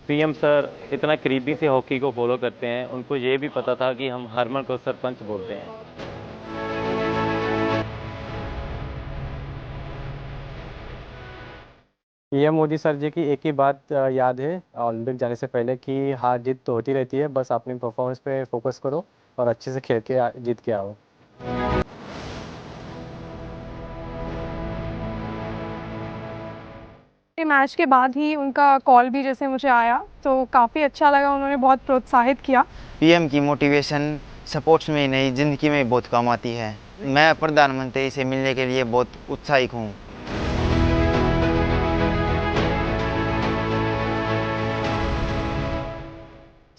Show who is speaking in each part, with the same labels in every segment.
Speaker 1: PM sir इतना करीबी से हॉकी को फॉलो करते हैं, उनको ये भी पता था कि हम हरमन को सरपंच बोलते हैं।
Speaker 2: पीएम मोदी सर जी की एक ही बात याद है ओलंपिक जाने से पहले कि हार जीत तो होती रहती है, बस अपनी परफॉर्मेंस पे फोकस करो और अच्छे से खेल के जीत के आओ।
Speaker 3: मैच के बाद ही उनका कॉल भी जैसे मुझे आया तो काफ़ी अच्छा लगा, उन्होंने बहुत प्रोत्साहित किया।
Speaker 4: पीएम की मोटिवेशन स्पोर्ट्स में ही नहीं ज़िंदगी में बहुत काम आती है। मैं प्रधानमंत्री से मिलने के लिए बहुत उत्साहित हूँ।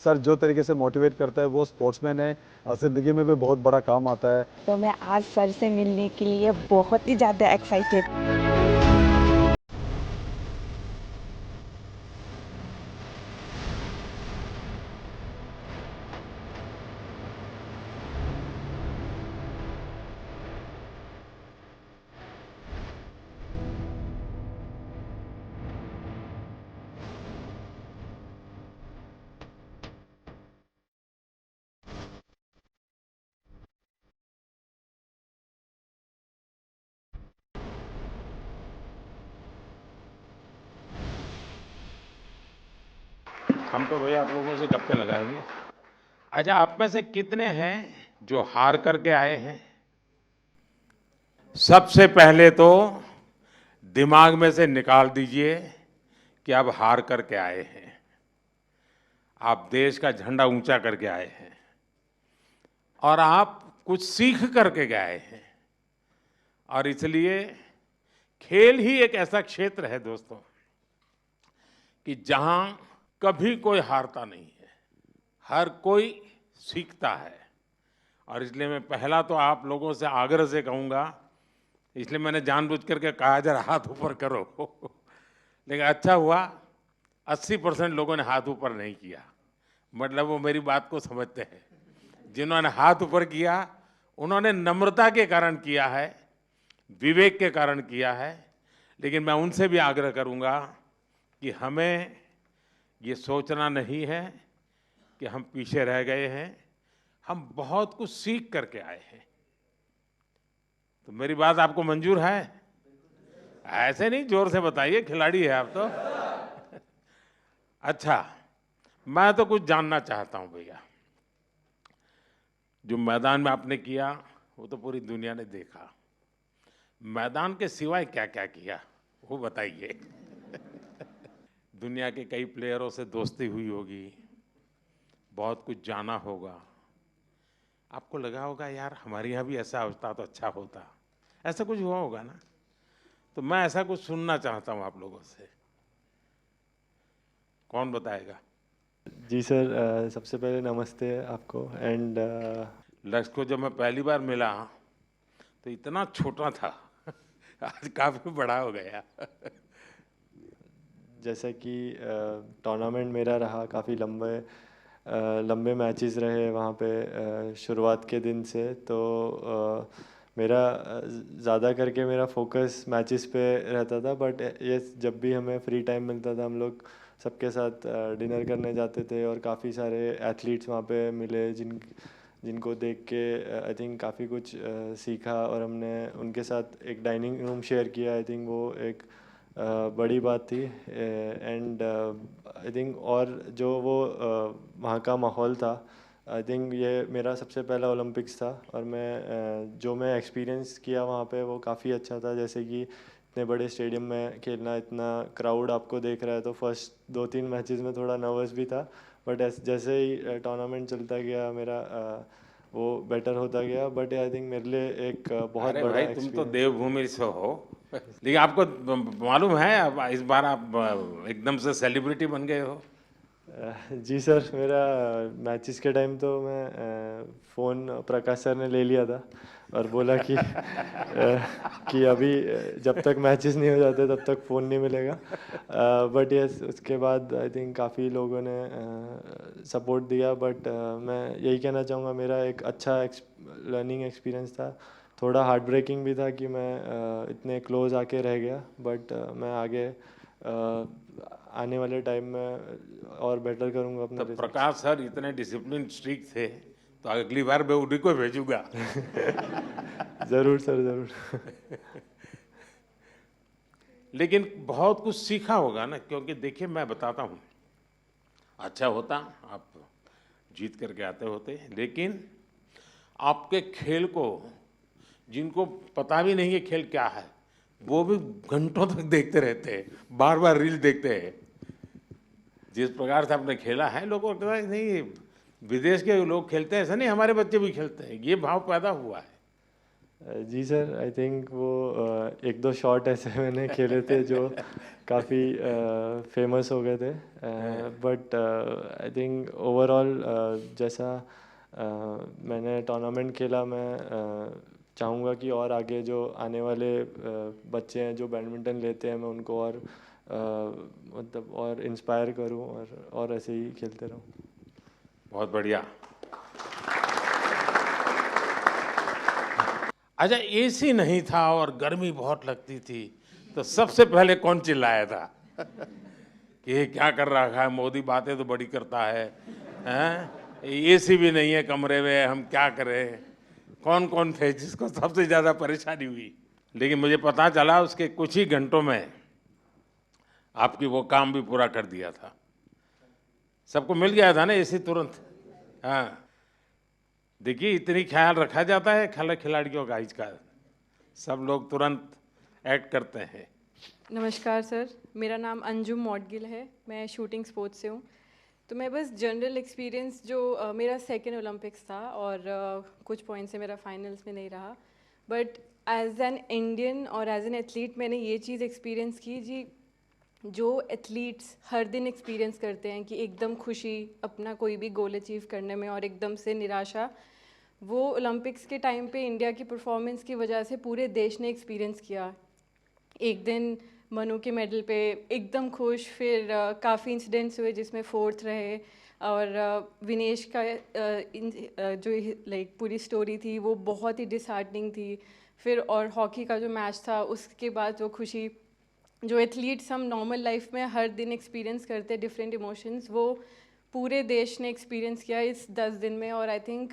Speaker 5: सर जो तरीके से मोटिवेट करता है वो स्पोर्ट्समैन है और ज़िंदगी में भी बहुत बड़ा काम आता है।
Speaker 6: तो मैं आज सर से मिलने के लिए बहुत ही ज़्यादा एक्साइटेड।
Speaker 7: हम तो भैया आप लोगों से गप्पे लगाएंगे। अच्छा, आप में से कितने हैं जो हार करके आए हैं? सबसे पहले तो दिमाग में से निकाल दीजिए कि आप हार करके आए हैं। आप देश का झंडा ऊंचा करके आए हैं और आप कुछ सीख करके गए हैं। और इसलिए खेल ही एक ऐसा क्षेत्र है दोस्तों कि जहां कभी कोई हारता नहीं है, हर कोई सीखता है। और इसलिए मैं पहला तो आप लोगों से आग्रह से कहूँगा, इसलिए मैंने जानबूझ करके कहा जरा हाथ ऊपर करो लेकिन अच्छा हुआ 80% लोगों ने हाथ ऊपर नहीं किया, मतलब वो मेरी बात को समझते हैं। जिन्होंने हाथ ऊपर किया उन्होंने नम्रता के कारण किया है, विवेक के कारण किया है। लेकिन मैं उनसे भी आग्रह करूँगा कि हमें ये सोचना नहीं है कि हम पीछे रह गए हैं, हम बहुत कुछ सीख करके आए हैं। तो मेरी बात आपको मंजूर है? ऐसे नहीं, जोर से बताइए, खिलाड़ी है आप तो। अच्छा, मैं तो कुछ जानना चाहता हूं भैया। जो मैदान में आपने किया वो तो पूरी दुनिया ने देखा, मैदान के सिवाय क्या क्या किया वो बताइए। दुनिया के कई प्लेयरों से दोस्ती हुई होगी, बहुत कुछ जाना होगा, आपको लगा होगा यार हमारे यहाँ भी ऐसा होता तो अच्छा होता, ऐसा कुछ हुआ होगा ना? तो मैं ऐसा कुछ सुनना चाहता हूँ आप लोगों से। कौन बताएगा?
Speaker 2: जी सर, सबसे पहले नमस्ते आपको एंड
Speaker 7: लक्ष्य को जब मैं पहली बार मिला तो इतना छोटा था आज काफी बड़ा हो गया।
Speaker 2: जैसा कि टूर्नामेंट मेरा रहा काफ़ी लंबे मैचेस रहे वहाँ पे शुरुआत के दिन से, तो मेरा ज़्यादा करके मेरा फोकस मैचेस पे रहता था। बट ये जब भी हमें फ्री टाइम मिलता था हम लोग सबके साथ डिनर करने जाते थे और काफ़ी सारे एथलीट्स वहाँ पे मिले जिनको देख के आई थिंक काफ़ी कुछ सीखा और हमने उनके साथ एक डाइनिंग रूम शेयर किया। आई थिंक वो एक बड़ी बात थी एंड आई थिंक और जो वो वहाँ का माहौल था, आई थिंक ये मेरा सबसे पहला ओलंपिक्स था और जो मैं एक्सपीरियंस किया वहाँ पे वो काफ़ी अच्छा था। जैसे कि इतने बड़े स्टेडियम में खेलना, इतना क्राउड आपको देख रहा है, तो फर्स्ट 2-3 मैचेस में थोड़ा नर्वस भी था। बट जैसे ही टूर्नामेंट चलता गया मेरा वो बेटर होता गया। बट आई थिंक मेरे लिए एक बहुत
Speaker 7: अरे
Speaker 2: बड़ा
Speaker 7: भाई तुम तो
Speaker 2: एक्सपीरियंस।
Speaker 7: देवभूमि से हो लेकिन आपको मालूम है अब इस बार आप एकदम से सेलिब्रिटी बन गए हो।
Speaker 2: जी सर, मेरा मैचेस के टाइम तो मैं फ़ोन प्रकाश सर ने ले लिया था और बोला कि अभी जब तक मैचेस नहीं हो जाते तब तक फ़ोन नहीं मिलेगा। बट यस, उसके बाद आई थिंक काफ़ी लोगों ने सपोर्ट दिया। बट मैं यही कहना चाहूँगा मेरा एक अच्छा लर्निंग एक्सपीरियंस था। थोड़ा हार्ट ब्रेकिंग भी था कि मैं इतने क्लोज आके रह गया, बट मैं आगे आने वाले टाइम में और बेटर करूँगा अपना
Speaker 7: तो
Speaker 2: results।
Speaker 7: प्रकाश सर इतने डिसिप्लिन स्ट्रिक्ट थे, तो अगली बार मैं उन्हीं को भेजूंगा।
Speaker 2: ज़रूर सर, ज़रूर।
Speaker 7: लेकिन बहुत कुछ सीखा होगा ना, क्योंकि देखिए मैं बताता हूँ, अच्छा होता आप जीत करके आते होते, लेकिन आपके खेल को जिनको पता भी नहीं है खेल क्या है, वो भी घंटों तक देखते रहते हैं, बार बार रील देखते हैं। जिस प्रकार से आपने खेला है, लोगों को लगता है नहीं विदेश के लोग खेलते हैं, ऐसा नहीं हमारे बच्चे भी खेलते हैं, ये भाव पैदा हुआ है।
Speaker 2: जी सर, आई थिंक वो एक दो शॉट ऐसे मैंने खेले थे जो काफ़ी फेमस हो गए थे, बट आई थिंक ओवरऑल जैसा मैंने टूर्नामेंट खेला, मैं चाहूँगा कि और आगे जो आने वाले बच्चे हैं जो बैडमिंटन लेते हैं, मैं उनको और मतलब और इंस्पायर करूँ और ऐसे ही खेलते रहूँ।
Speaker 7: बहुत बढ़िया। अच्छा, एसी नहीं था और गर्मी बहुत लगती थी, तो सबसे पहले कौन चिल्लाया था कि ये क्या कर रहा है मोदी, बातें तो बड़ी करता है, हैं? एसी भी नहीं है कमरे में, हम क्या करें? कौन कौन थे जिसको सबसे ज़्यादा परेशानी हुई? लेकिन मुझे पता चला उसके कुछ ही घंटों में आपकी वो काम भी पूरा कर दिया था। सबको मिल गया था ना एसी तुरंत। हाँ, देखिए इतनी ख्याल रखा जाता है खिलाड़ियों का, इसका सब लोग तुरंत एक्ट करते हैं।
Speaker 8: नमस्कार सर, मेरा नाम अंजुम मौडगिल है, मैं शूटिंग स्पोर्ट्स से हूँ। तो मैं बस जनरल एक्सपीरियंस जो मेरा सेकेंड ओलंपिक्स था और कुछ पॉइंट से मेरा फाइनल्स में नहीं रहा, बट एज एन इंडियन और एज एन एथलीट मैंने ये चीज़ एक्सपीरियंस की जी, जो एथलीट्स हर दिन एक्सपीरियंस करते हैं कि एकदम खुशी अपना कोई भी गोल अचीव करने में और एकदम से निराशा, वो ओलंपिक्स के टाइम पे इंडिया की परफॉर्मेंस की वजह से पूरे देश ने एक्सपीरियंस किया। एक दिन मनु के मेडल पे एकदम खुश, फिर काफ़ी इंसिडेंट्स हुए जिसमें फोर्थ रहे, और विनेश का जो लाइक पूरी स्टोरी थी वो बहुत ही डिसहार्टनिंग थी। फिर और हॉकी का जो मैच था उसके बाद वो खुशी, जो एथलीट्स हम नॉर्मल लाइफ में हर दिन एक्सपीरियंस करते डिफरेंट इमोशंस, वो पूरे देश ने एक्सपीरियंस किया इस 10 दिन में। और आई थिंक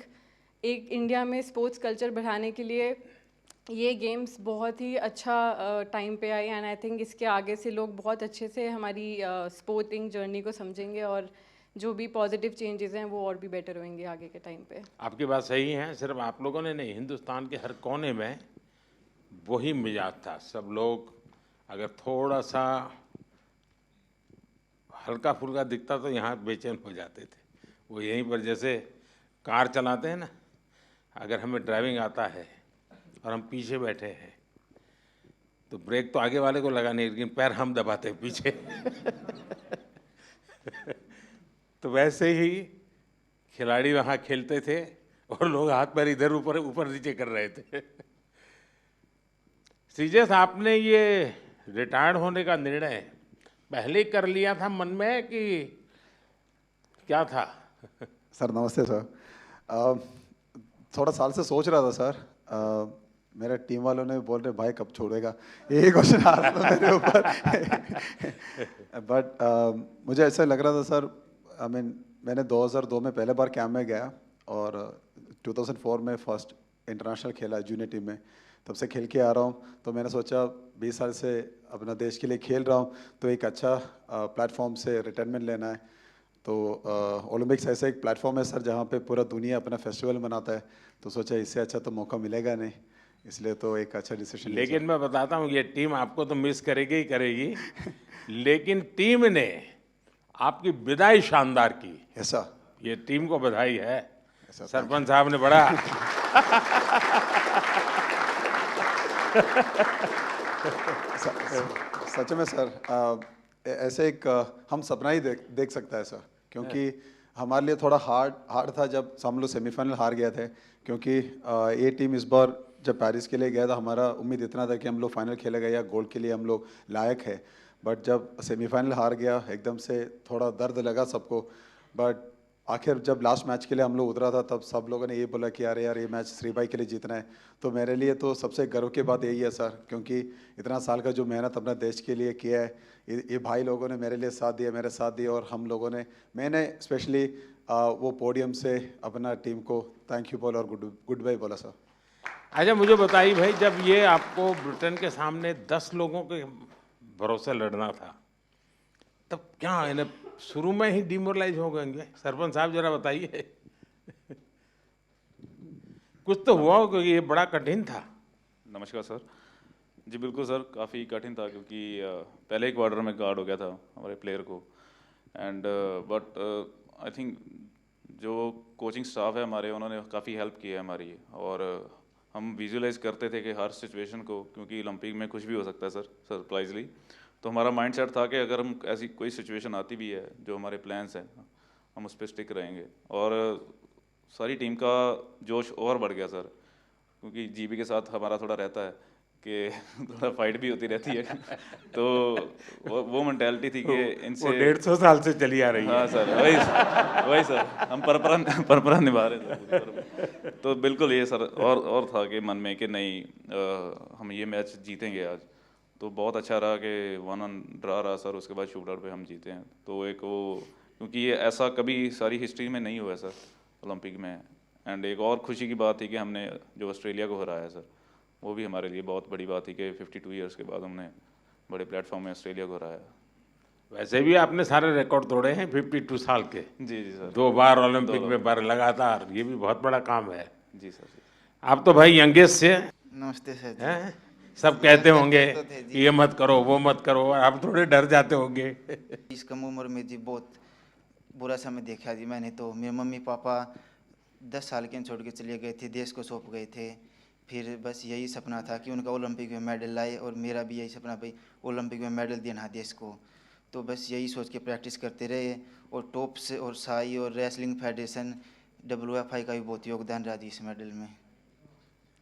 Speaker 8: एक इंडिया में स्पोर्ट्स कल्चर बढ़ाने के लिए ये गेम्स बहुत ही अच्छा टाइम पे आई, एंड आई थिंक इसके आगे से लोग बहुत अच्छे से हमारी स्पोर्टिंग जर्नी को समझेंगे और जो भी पॉजिटिव चेंजेस हैं वो और भी बेटर होंगे आगे के टाइम पे।
Speaker 7: आपकी बात सही है, सिर्फ आप लोगों ने नहीं, हिंदुस्तान के हर कोने में वही मिजाज था। सब लोग अगर थोड़ा सा हल्का फुल्का दिखता तो यहाँ बेचैन हो जाते थे। वो यहीं पर जैसे कार चलाते हैं ना, अगर हमें ड्राइविंग आता है और हम पीछे बैठे हैं तो ब्रेक तो आगे वाले को लगाने, लेकिन पैर हम दबाते हैं पीछे। तो वैसे ही खिलाड़ी वहाँ खेलते थे और लोग हाथ पैर इधर ऊपर ऊपर नीचे कर रहे थे। श्रीजेश, आपने ये रिटायर्ड होने का निर्णय पहले कर लिया था मन में कि क्या था?
Speaker 5: सर नमस्ते सर। थोड़ा साल से सोच रहा था सर। मेरे टीम वालों ने बोल रहे भाई कब छोड़ेगा, यही क्वेश्चन आ रहा था मेरे ऊपर। बट मुझे ऐसा लग रहा था सर, आई मीन मैंने 2002 में पहले बार कैंप में गया और 2004 में फर्स्ट इंटरनेशनल खेला जूनियर टीम में, तब से खेल के आ रहा हूँ। तो मैंने सोचा 20 साल से अपना देश के लिए खेल रहा हूँ तो एक अच्छा प्लेटफॉर्म से रिटायरमेंट लेना है। तो ओलंपिक्स ऐसा एक प्लेटफॉर्म है सर जहाँ पे पूरा दुनिया अपना फेस्टिवल मनाता है, तो सोचा इससे अच्छा तो मौका मिलेगा नहीं, इसलिए तो एक अच्छा डिसीजन।
Speaker 7: लेकिन मैं बताता हूँ ये टीम आपको तो मिस करेगी ही करेगी, लेकिन टीम ने आपकी विदाई शानदार की।
Speaker 5: ऐसा
Speaker 7: ये टीम को बधाई है, सरपंच साहब ने बड़ा
Speaker 5: सच में सर ऐसे एक हम सपना ही देख सकता है सर, क्योंकि हमारे लिए थोड़ा हार्ड था जब हम लोग सेमीफाइनल हार गए थे, क्योंकि ये टीम इस बार जब पेरिस के लिए गया था हमारा उम्मीद इतना था कि हम लोग फाइनल खेलेगा या गोल्ड के लिए हम लोग लायक है। बट जब सेमीफाइनल हार गया एकदम से थोड़ा दर्द लगा सबको, बट आखिर जब लास्ट मैच के लिए हम लोग उतरा था तब सब लोगों ने ये बोला कि यार ये मैच श्री भाई के लिए जीतना है। तो मेरे लिए तो सबसे गर्व की बात यही है सर, क्योंकि इतना साल का जो मेहनत अपना देश के लिए किया है, ये भाई लोगों ने मेरे लिए साथ दिया, मेरे साथ दिया, और हम लोगों ने, मैंने स्पेशली वो पोडियम से अपना टीम को थैंक यू बोला और गुड बाय बोला सर।
Speaker 7: अच्छा मुझे बताइए भाई, जब ये आपको ब्रिटेन के सामने 10 लोगों के भरोसे लड़ना था, तब क्या इन्हें शुरू में ही डिमोरलाइज हो गएंगे? सरपंच साहब जरा बताइए। कुछ तो हुआ हो, क्योंकि ये बड़ा कठिन था।
Speaker 9: नमस्कार सर। जी बिल्कुल सर, काफ़ी कठिन था क्योंकि पहले ही क्वार्टर में गार्ड हो गया था हमारे प्लेयर को, एंड बट आई थिंक जो कोचिंग स्टाफ है हमारे, उन्होंने काफ़ी हेल्प की है हमारी, और हम विजुअलाइज करते थे कि हर सिचुएशन को, क्योंकि ओलंपिक में कुछ भी हो सकता है सर, सरप्राइजली। तो हमारा माइंडसेट था कि अगर हम ऐसी कोई सिचुएशन आती भी है, जो हमारे प्लान्स हैं, हम उस पर स्टिक रहेंगे। और सारी टीम का जोश और बढ़ गया सर, क्योंकि जीबी के साथ हमारा थोड़ा रहता है कि थोड़ा फाइट भी होती रहती है। तो वो मेंटालिटी थी कि इनसे
Speaker 7: 150 साल से चली आ रही है।
Speaker 9: हाँ सर, वही सर, हम परंपरा निभा रहे थे। तो बिल्कुल ये सर, और था कि मन में कि नहीं हम ये मैच जीतेंगे आज। तो बहुत अच्छा रहा कि 1-1 ड्रा रहा सर, उसके बाद शूट आउट पे हम जीते हैं। तो एक वो, क्योंकि ये ऐसा कभी सारी हिस्ट्री में नहीं हुआ सर ओलंपिक में। एंड एक और खुशी की बात थी कि हमने जो ऑस्ट्रेलिया को हराया सर, वो भी हमारे लिए बहुत बड़ी बात थी कि 52 ईयर्स के बाद हमने बड़े प्लेटफॉर्म में ऑस्ट्रेलिया को हराया।
Speaker 7: वैसे भी आपने सारे रिकॉर्ड तोड़े हैं 52 साल के।
Speaker 9: जी जी सर,
Speaker 7: 2 बार ओलंपिक में बार लगातार, ये भी बहुत बड़ा काम है।
Speaker 9: जी सर।
Speaker 7: आप तो भाई यंगेस्ट से
Speaker 4: नमस्ते सर जी।
Speaker 7: हैं, सब कहते होंगे
Speaker 4: तो थे जी।
Speaker 7: ये मत करो वो मत करो, आप थोड़े डर जाते होंगे।
Speaker 4: इस कम उम्र में जी बहुत बुरा समय देखा जी मैंने। तो मेरे मम्मी पापा 10 साल के छोड़ के चले गए थे, देश को सौंप गए थे। फिर बस यही सपना था कि उनका ओलंपिक में मेडल लाए, और मेरा भी यही सपना भाई ओलंपिक में मेडल देना देश को। तो बस यही सोच के प्रैक्टिस करते रहे, और टॉप्स और साई और रेसलिंग फेडरेशन WFI का भी बहुत योगदान रहा जी इस मेडल में।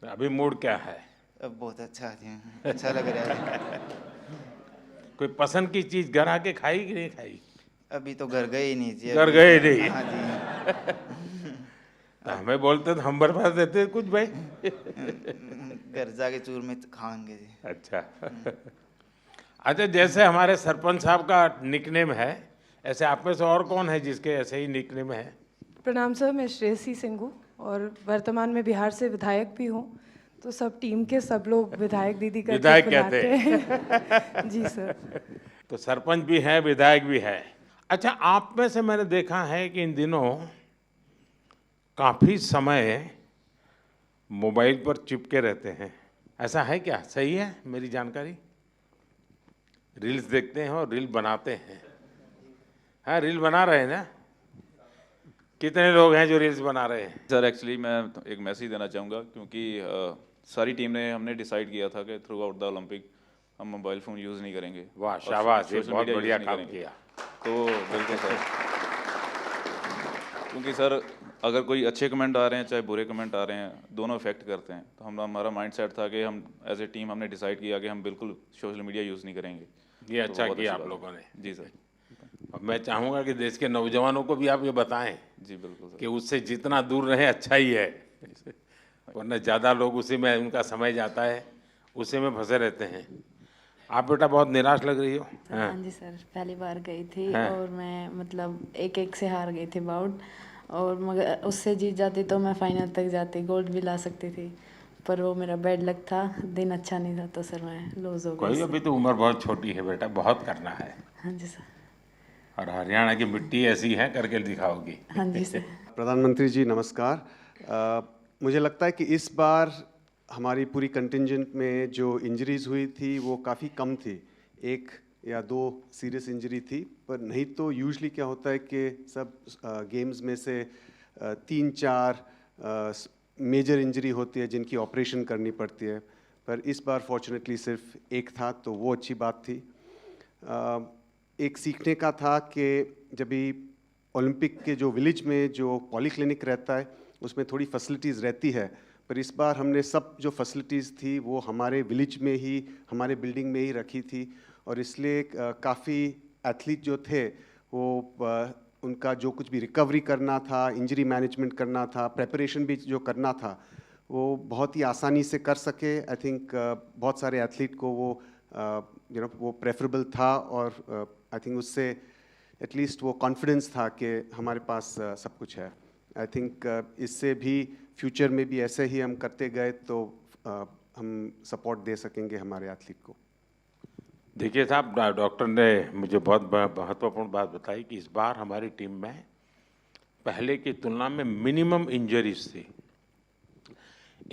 Speaker 7: अभी मूड क्या है?
Speaker 4: अब बहुत अच्छा है, अच्छा लग रहा है।
Speaker 7: कोई पसंद की चीज घर आके खाई कि नहीं खाई?
Speaker 4: अभी तो घर गए ही नहीं जी।
Speaker 7: घर गए नहीं?
Speaker 4: हाँ जी।
Speaker 7: तो हमें बोलते तो हम बर्फा देते कुछ भाई।
Speaker 4: घर जाके चूर में खाएंगे जी।
Speaker 7: अच्छा। अच्छा, जैसे हमारे सरपंच साहब का निकनेम है, ऐसे आप में से और कौन है जिसके ऐसे ही निकनेम है?
Speaker 10: प्रणाम सर, मैं श्रेयसी सिंह हूँ और वर्तमान में बिहार से विधायक भी हूँ। तो सब टीम के सब लोग विधायक दीदी करके
Speaker 7: विधायक
Speaker 10: बुलाते
Speaker 7: कहते
Speaker 10: हैं। जी सर।
Speaker 7: तो सरपंच भी है, विधायक भी है। अच्छा, आप में से मैंने देखा है कि इन दिनों काफी समय मोबाइल पर चिपके रहते हैं, ऐसा है क्या? सही है मेरी जानकारी? रील्स देखते हैं और रील बनाते हैं। हाँ, रील बना रहे हैं ना? कितने लोग हैं जो रील्स बना रहे हैं?
Speaker 9: सर एक्चुअली मैं एक मैसेज देना चाहूँगा, क्योंकि सारी टीम ने, हमने डिसाइड किया था कि थ्रू आउट द ओलंपिक हम मोबाइल फ़ोन यूज़ नहीं करेंगे।
Speaker 7: वाह, शाबाश, ये
Speaker 9: सोशल
Speaker 7: बहुत
Speaker 9: मीडिया
Speaker 7: बढ़िया
Speaker 9: यूज़ नहीं
Speaker 7: काम
Speaker 9: करेंगे।
Speaker 7: किया।
Speaker 9: तो बिल्कुल सर, क्योंकि सर अगर कोई अच्छे कमेंट आ रहे हैं चाहे बुरे कमेंट आ रहे हैं, दोनों इफेक्ट करते हैं। तो हमारा माइंड सेट था कि हम एज ए टीम हमने डिसाइड किया कि हम बिल्कुल सोशल मीडिया यूज़ नहीं करेंगे।
Speaker 7: ये अच्छा
Speaker 9: बहुत
Speaker 7: किया
Speaker 9: अच्छी
Speaker 7: आप
Speaker 9: बात
Speaker 7: लोगों ने।
Speaker 9: जी सर।
Speaker 7: अब मैं चाहूँगा कि देश के नौजवानों को भी आप ये बताएं
Speaker 9: जी बिल्कुल सर।
Speaker 7: कि उससे जितना दूर रहे अच्छा ही है, वरना ज़्यादा लोग उसी में उनका समय जाता है, उसी में फंसे रहते हैं। आप बेटा बहुत निराश लग रही हो।
Speaker 11: हाँ जी सर, पहली बार गई थी
Speaker 7: हाँ।
Speaker 11: और मैं मतलब 1-1 से हार गई थी बाउट, और मगर उससे जीत जाती तो मैं फाइनल तक जाती, गोल्ड भी ला सकती थी। पर वो मेरा बैड लक था, दिन अच्छा नहीं था, तो सर मैं लूज हो
Speaker 7: कोई,
Speaker 11: गई।
Speaker 7: अभी तो उम्र बहुत छोटी है बेटा, बहुत करना है।
Speaker 11: हाँ जी सर।
Speaker 7: और हरियाणा की मिट्टी ऐसी है, करके दिखाओगी।
Speaker 11: हाँ जी सर।
Speaker 12: प्रधानमंत्री जी नमस्कार। मुझे लगता है कि इस बार हमारी पूरी कंटिंजेंट में जो इंजरीज हुई थी वो काफ़ी कम थी, 1 या 2 सीरियस इंजरी थी। पर नहीं तो यूजुअली क्या होता है कि सब गेम्स में से 3-4 मेजर इंजरी होती है जिनकी ऑपरेशन करनी पड़ती है। पर इस बार फॉर्चुनेटली सिर्फ 1 था, तो वो अच्छी बात थी। एक सीखने का था कि जब भी ओलंपिक के जो विलेज में जो पॉलीक्लिनिक रहता है उसमें थोड़ी फैसिलिटीज़ रहती है, पर इस बार हमने सब जो फैसिलिटीज़ थी वो हमारे विलेज में ही, हमारे बिल्डिंग में ही रखी थी। और इसलिए काफ़ी एथलीट जो थे वो उनका जो कुछ भी रिकवरी करना था, इंजरी मैनेजमेंट करना था, प्रेपरेशन भी जो करना था, वो बहुत ही आसानी से कर सके। आई थिंक बहुत सारे एथलीट को वो वो प्रेफरेबल था, और आई थिंक उससे एटलीस्ट वो कॉन्फिडेंस था कि हमारे पास सब कुछ है। आई थिंक इससे भी फ्यूचर में भी ऐसे ही हम करते गए तो हम सपोर्ट दे सकेंगे हमारे एथलीट को।
Speaker 7: देखिए साहब, डॉक्टर ने मुझे बहुत महत्वपूर्ण बात बताई कि इस बार हमारी टीम में पहले की तुलना में मिनिमम इंजरीज थी।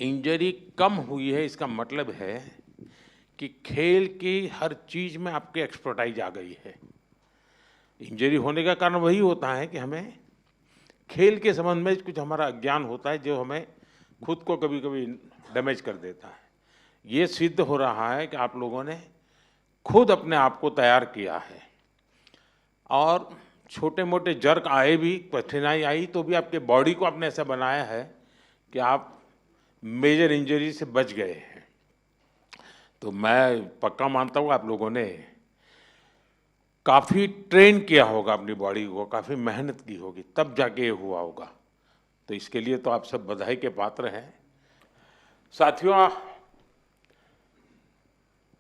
Speaker 7: इंजरी कम हुई है, इसका मतलब है कि खेल की हर चीज में आपकी एक्सपर्टाइज आ गई है। इंजरी होने का कारण वही होता है कि हमें खेल के संबंध में कुछ हमारा अज्ञान होता है, जो हमें खुद को कभी कभी डैमेज कर देता है। ये सिद्ध हो रहा है कि आप लोगों ने खुद अपने आप को तैयार किया है, और छोटे मोटे जर्क आए भी, कठिनाई आई, तो भी आपके बॉडी को आपने ऐसा बनाया है कि आप मेजर इंजरी से बच गए हैं। तो मैं पक्का मानता हूँ आप लोगों ने काफ़ी ट्रेन किया होगा अपनी बॉडी को, काफ़ी मेहनत की होगी, तब जाके ये हुआ होगा। तो इसके लिए तो आप सब बधाई के पात्र हैं। साथियों,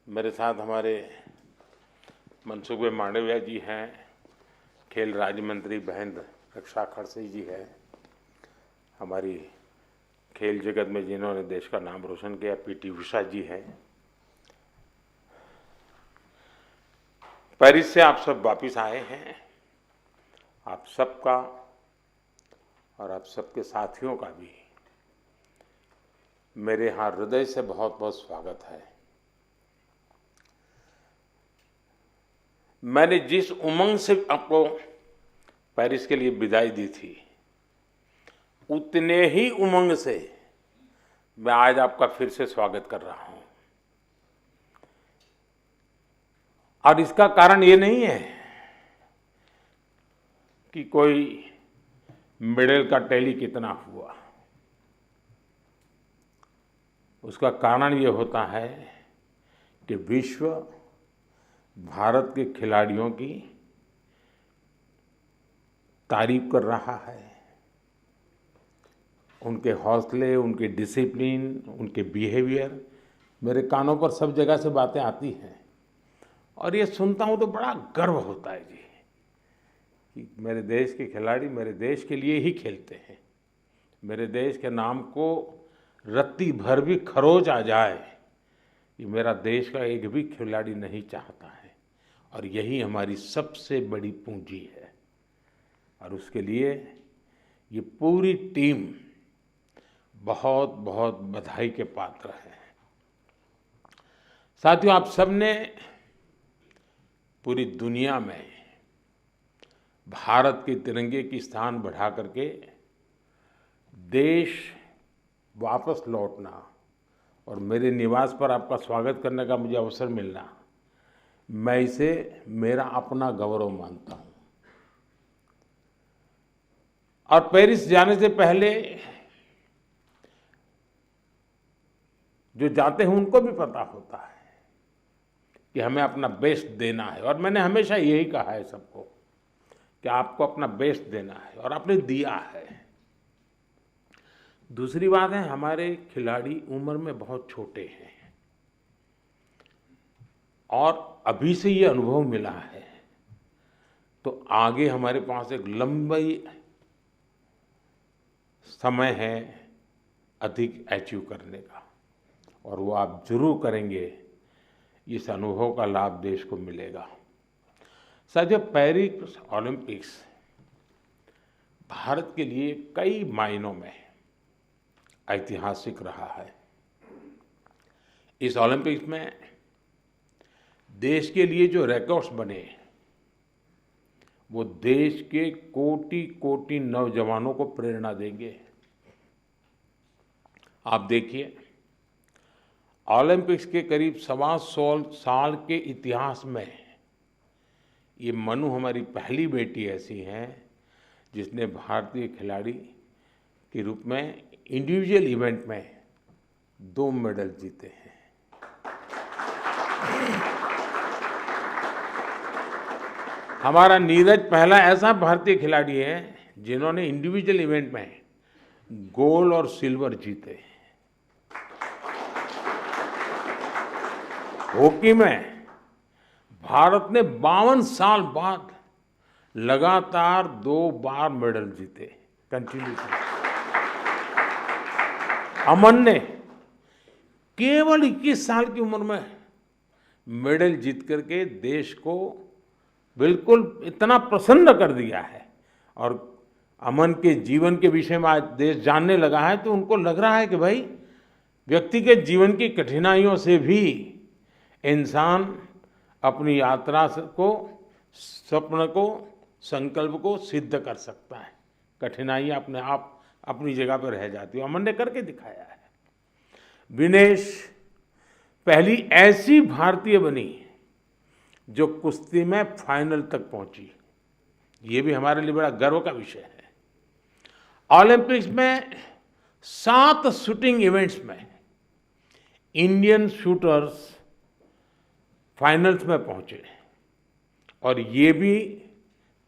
Speaker 7: मेरे साथ हमारे मनसुख भाई मांडविया जी हैं, खेल राज्य मंत्री बहन रक्षा खड़से जी है, हमारी खेल जगत में जिन्होंने देश का नाम रोशन किया पीटी उषा जी हैं। पेरिस से आप सब वापिस आए हैं। आप सबका और आप सबके साथियों का भी मेरे यहाँ हृदय से बहुत बहुत स्वागत है। मैंने जिस उमंग से आपको पेरिस के लिए विदाई दी थी, उतने ही उमंग से मैं आज आपका फिर से स्वागत कर रहा हूं। और इसका कारण ये नहीं है कि कोई मेडल का टैली कितना हुआ, उसका कारण ये होता है कि विश्व भारत के खिलाड़ियों की तारीफ कर रहा है। उनके हौसले, उनके डिसिप्लिन, उनके बिहेवियर, मेरे कानों पर सब जगह से बातें आती हैं, और ये सुनता हूँ तो बड़ा गर्व होता है जी कि मेरे देश के खिलाड़ी मेरे देश के लिए ही खेलते हैं। मेरे देश के नाम को रत्ती भर भी खरोच आ जाए, ये मेरा देश का एक भी खिलाड़ी नहीं चाहता है, और यही हमारी सबसे बड़ी पूंजी है। और उसके लिए ये पूरी टीम बहुत बहुत बधाई के पात्र है। साथियों, आप सबने पूरी दुनिया में भारत के तिरंगे की स्थान बढ़ा करके देश वापस लौटना और मेरे निवास पर आपका स्वागत करने का मुझे अवसर मिलना, मैं इसे मेरा अपना गौरव मानता हूं। और पेरिस जाने से पहले जो जाते हैं उनको भी पता होता है कि हमें अपना बेस्ट देना है, और मैंने हमेशा यही कहा है सबको कि आपको अपना बेस्ट देना है, और आपने दिया है। दूसरी बात है, हमारे खिलाड़ी उम्र में बहुत छोटे हैं, और अभी से ये अनुभव मिला है, तो आगे हमारे पास एक लंबी समय है अधिक अचीव करने का, और वो आप जरूर करेंगे। इस अनुभव का लाभ देश को मिलेगा। साथियों, पेरिस ओलंपिक्स भारत के लिए कई मायनों में ऐतिहासिक रहा है। इस ओलंपिक्स में देश के लिए जो रिकॉर्ड्स बने, वो देश के कोटि कोटि नौजवानों को प्रेरणा देंगे। आप देखिए, ओलंपिक्स के करीब 125 साल के इतिहास में ये मनु हमारी पहली बेटी ऐसी है जिसने भारतीय खिलाड़ी के रूप में इंडिविजुअल इवेंट में 2 मेडल जीते हैं। हमारा नीरज पहला ऐसा भारतीय खिलाड़ी है जिन्होंने इंडिविजुअल इवेंट में गोल्ड और सिल्वर जीते। हॉकी में भारत ने 52 साल बाद लगातार 2 बार मेडल जीते कंटिन्यूसली। अमन ने केवल 21 साल की उम्र में मेडल जीत करके देश को बिल्कुल इतना प्रसन्न कर दिया है। और अमन के जीवन के विषय में आज देश जानने लगा है, तो उनको लग रहा है कि भाई व्यक्ति के जीवन की कठिनाइयों से भी इंसान अपनी यात्रा को, स्वप्न को, संकल्प को सिद्ध कर सकता है। कठिनाइयां अपने आप अपनी जगह पर रह जाती है। अमन ने करके दिखाया है। विनेश पहली ऐसी भारतीय बनी जो कुश्ती में फाइनल तक पहुंची। ये भी हमारे लिए बड़ा गर्व का विषय है। ओलंपिक्स में 7 शूटिंग इवेंट्स में इंडियन शूटर्स फाइनल्स में पहुंचे और ये भी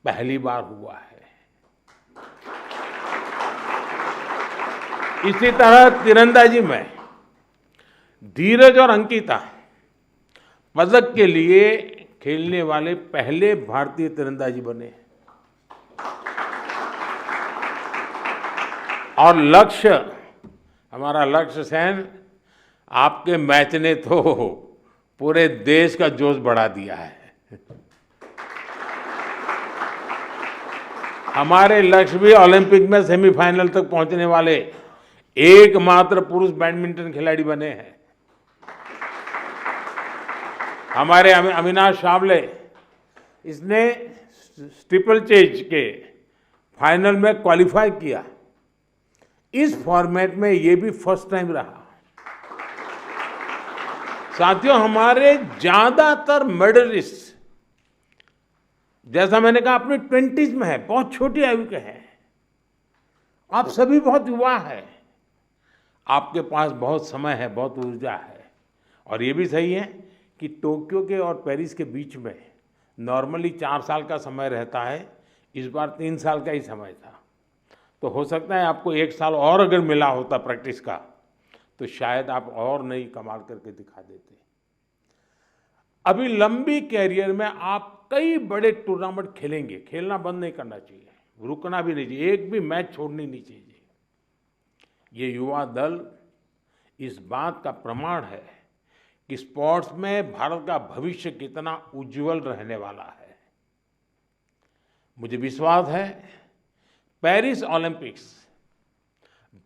Speaker 7: पहली बार हुआ है। इसी तरह तीरंदाजी में धीरज और अंकिता पदक के लिए खेलने वाले पहले भारतीय तीरंदाजी बने। और लक्ष्य, हमारा लक्ष्य सेन, आपके मैच ने तो पूरे देश का जोश बढ़ा दिया है। हमारे लक्ष्य भी ओलंपिक में सेमीफाइनल तक पहुंचने वाले एकमात्र पुरुष बैडमिंटन खिलाड़ी बने हैं। हमारे अविनाश सावले, इसने स्टीपल चेज के फाइनल में क्वालिफाई किया। इस फॉर्मेट में ये भी फर्स्ट टाइम रहा। साथियों, हमारे ज्यादातर मेडलिस्ट, जैसा मैंने कहा, अपनी 20s में है, बहुत छोटी आयु के हैं। आप सभी बहुत युवा हैं, आपके पास बहुत समय है, बहुत ऊर्जा है। और ये भी सही है कि टोक्यो के और पेरिस के बीच में नॉर्मली 4 साल का समय रहता है, इस बार 3 साल का ही समय था। तो हो सकता है आपको 1 साल और अगर मिला होता प्रैक्टिस का, तो शायद आप और नई कमाल करके दिखा देते। अभी लंबी कैरियर में आप कई बड़े टूर्नामेंट खेलेंगे। खेलना बंद नहीं करना चाहिए, रुकना भी नहीं चाहिए, एक भी मैच छोड़नी नहीं चाहिए। ये युवा दल इस बात का प्रमाण है कि स्पोर्ट्स में भारत का भविष्य कितना उज्जवल रहने वाला है। मुझे विश्वास है पेरिस ओलंपिक्स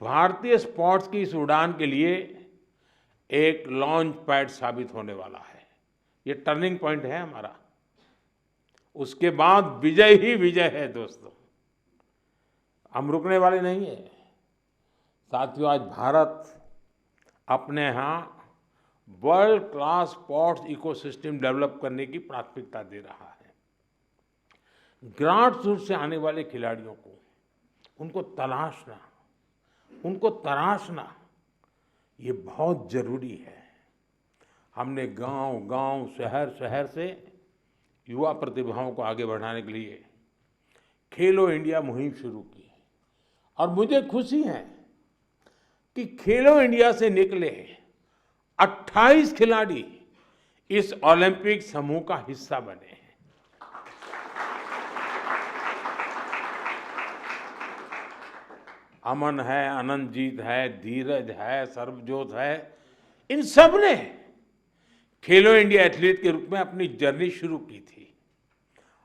Speaker 7: भारतीय स्पोर्ट्स की इस उड़ान के लिए एक लॉन्च पैड साबित होने वाला है। ये टर्निंग पॉइंट है हमारा। उसके बाद विजय ही विजय है दोस्तों, हम रुकने वाले नहीं है। साथियों, आज भारत अपने यहाँ world class sports ecosystem develop करने की प्राथमिकता दे रहा है। ग्रास रूट से आने वाले खिलाड़ियों को, उनको तराशना ये बहुत जरूरी है। हमने गांव-गांव, शहर-शहर से युवा प्रतिभाओं को आगे बढ़ाने के लिए खेलो इंडिया मुहिम शुरू की। और मुझे खुशी है कि खेलो इंडिया से निकले 28 खिलाड़ी इस ओलंपिक समूह का हिस्सा बने हैं। अमन है, अनंतजीत है, धीरज है, सर्वजोत है, इन सब ने खेलो इंडिया एथलीट के रूप में अपनी जर्नी शुरू की थी।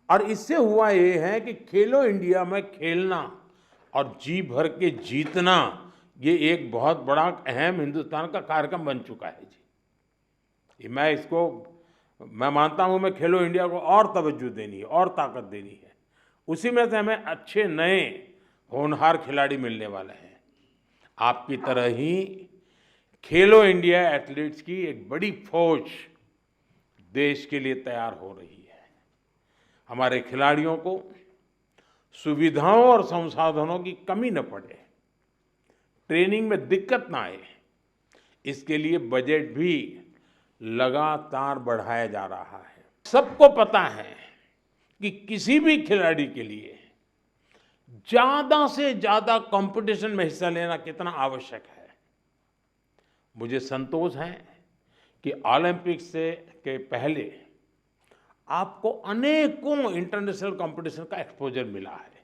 Speaker 7: और इससे हुआ ये है कि खेलो इंडिया में खेलना और जी भर के जीतना, ये एक बहुत बड़ा अहम हिंदुस्तान का कार्यक्रम बन चुका है जी। मैं मानता हूँ मैं खेलो इंडिया को और तवज्जो देनी है और ताकत देनी है। उसी में से हमें अच्छे नए होनहार खिलाड़ी मिलने वाले हैं। आपकी तरह ही खेलो इंडिया एथलीट्स की एक बड़ी फौज देश के लिए तैयार हो रही है। हमारे खिलाड़ियों को सुविधाओं और संसाधनों की कमी न पड़े, ट्रेनिंग में दिक्कत ना आए, इसके लिए बजट भी लगातार बढ़ाया जा रहा है। सबको पता है कि किसी भी खिलाड़ी के लिए ज्यादा से ज्यादा कंपटीशन में हिस्सा लेना कितना आवश्यक है। मुझे संतोष है कि ओलंपिक्स से के पहले आपको अनेकों इंटरनेशनल कंपटीशन का एक्सपोजर मिला है।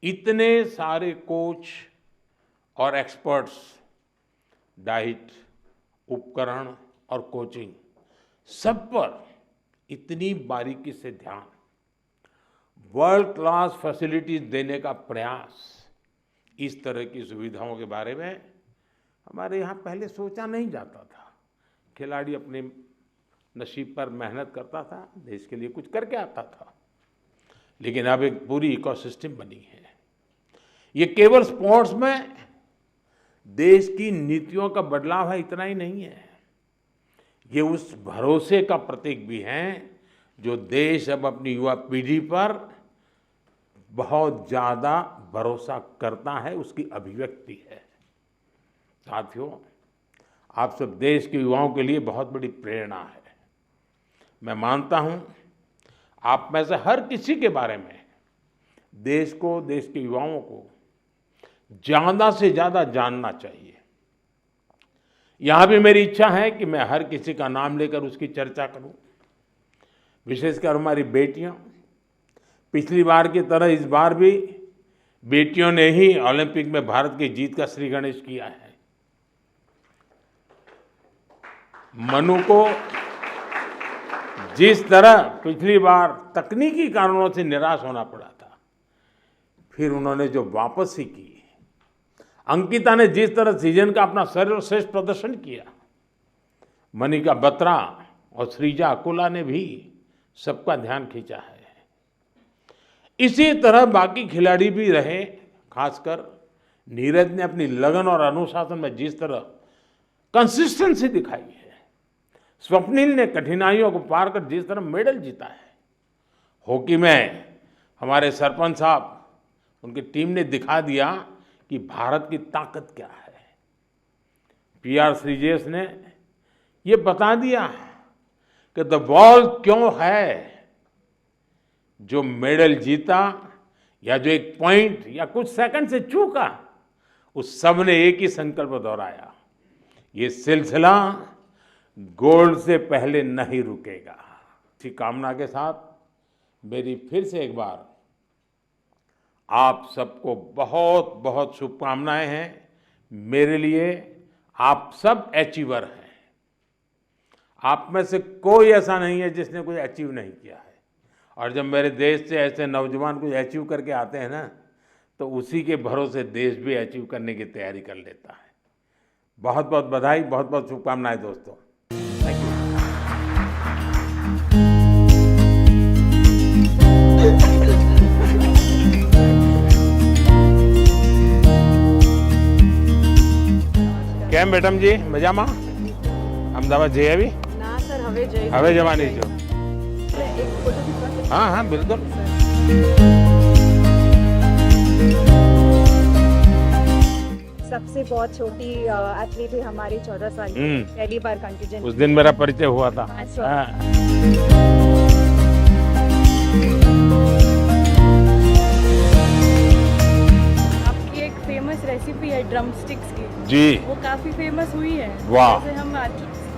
Speaker 7: इतने सारे कोच और एक्सपर्ट्स, डाइट, उपकरण और कोचिंग, सब पर इतनी बारीकी से ध्यान, वर्ल्ड क्लास फैसिलिटीज देने का प्रयास, इस तरह की सुविधाओं के बारे में हमारे यहाँ पहले सोचा नहीं जाता था। खिलाड़ी अपने नसीब पर मेहनत करता था, देश के लिए कुछ करके आता था, लेकिन अब एक पूरी इकोसिस्टम बनी है। ये केवल स्पोर्ट्स में देश की नीतियों का बदलाव है, इतना ही नहीं है, ये उस भरोसे का प्रतीक भी है जो देश अब अपनी युवा पीढ़ी पर बहुत ज़्यादा भरोसा करता है, उसकी अभिव्यक्ति है। साथियों, आप सब देश के युवाओं के लिए बहुत बड़ी प्रेरणा है। मैं मानता हूं आप में से हर किसी के बारे में देश को, देश के युवाओं को ज़्यादा से ज़्यादा जानना चाहिए। यहाँ भी मेरी इच्छा है कि मैं हर किसी का नाम लेकर उसकी चर्चा करूं, विशेषकर हमारी बेटियां। पिछली बार की तरह इस बार भी बेटियों ने ही ओलंपिक में भारत की जीत का श्री गणेश किया है। मनु को जिस तरह पिछली बार तकनीकी कारणों से निराश होना पड़ा था, फिर उन्होंने जो वापसी की, अंकिता ने जिस तरह सीजन का अपना सर्वश्रेष्ठ प्रदर्शन किया, मनिका बत्रा और श्रीजा अकोला ने भी सबका ध्यान खींचा है। इसी तरह बाकी खिलाड़ी भी रहे, खासकर नीरज ने अपनी लगन और अनुशासन में जिस तरह कंसिस्टेंसी दिखाई है, स्वप्निल ने कठिनाइयों को पार कर जिस तरह मेडल जीता है, हॉकी में हमारे सरपंच साहब, उनकी टीम ने दिखा दिया कि भारत की ताकत क्या है। PR श्रीजेश ने ये बता दिया कि द बॉल क्यों है, जो मेडल जीता या जो एक पॉइंट या कुछ सेकंड से चूका, उस सब ने एक ही संकल्प दोहराया, ये सिलसिला गोल्ड से पहले नहीं रुकेगा। इसी कामना के साथ मेरी फिर से एक बार आप सबको बहुत बहुत शुभकामनाएं हैं। मेरे लिए आप सब अचीवर हैं। आप में से कोई ऐसा नहीं है जिसने कुछ अचीव नहीं किया है, और जब मेरे देश से ऐसे नौजवान कुछ अचीव करके आते हैं ना, तो उसी के भरोसे देश भी अचीव करने की तैयारी कर लेता है। बहुत बहुत बधाई, बहुत बहुत शुभकामनाएं दोस्तों। Thank you. કેમ મેડમ જી, મજામાં? અમદાવાદ જઈ આવી?
Speaker 10: ના સર, હવે જઈ
Speaker 7: હવે જવાની છો?
Speaker 10: એક ફોટો ખીચવા?
Speaker 7: हाँ हाँ बिल्कुल।
Speaker 6: सबसे बहुत छोटी एथलीट है हमारी, 14 साल की, पहली बार कंटिजेंट।
Speaker 7: उस दिन मेरा परिचय हुआ था। हाँ।
Speaker 8: आपकी एक फेमस रेसिपी है ड्रम स्टिक्स की
Speaker 7: जी,
Speaker 8: वो काफी फेमस हुई है।
Speaker 7: वाह।
Speaker 8: जैसे हम आज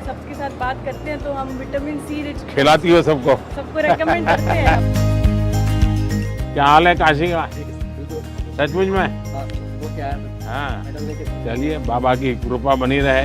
Speaker 8: सबके साथ बात करते हैं तो हम विटामिन सी रिच
Speaker 7: खिलाती हो सबको?
Speaker 8: सबको रेकमेंड करते हैं।
Speaker 7: क्या हाल है काशी का? सचमुच में?
Speaker 13: वो क्या है?
Speaker 7: हाँ, चलिए, बाबा की कृपा बनी रहे।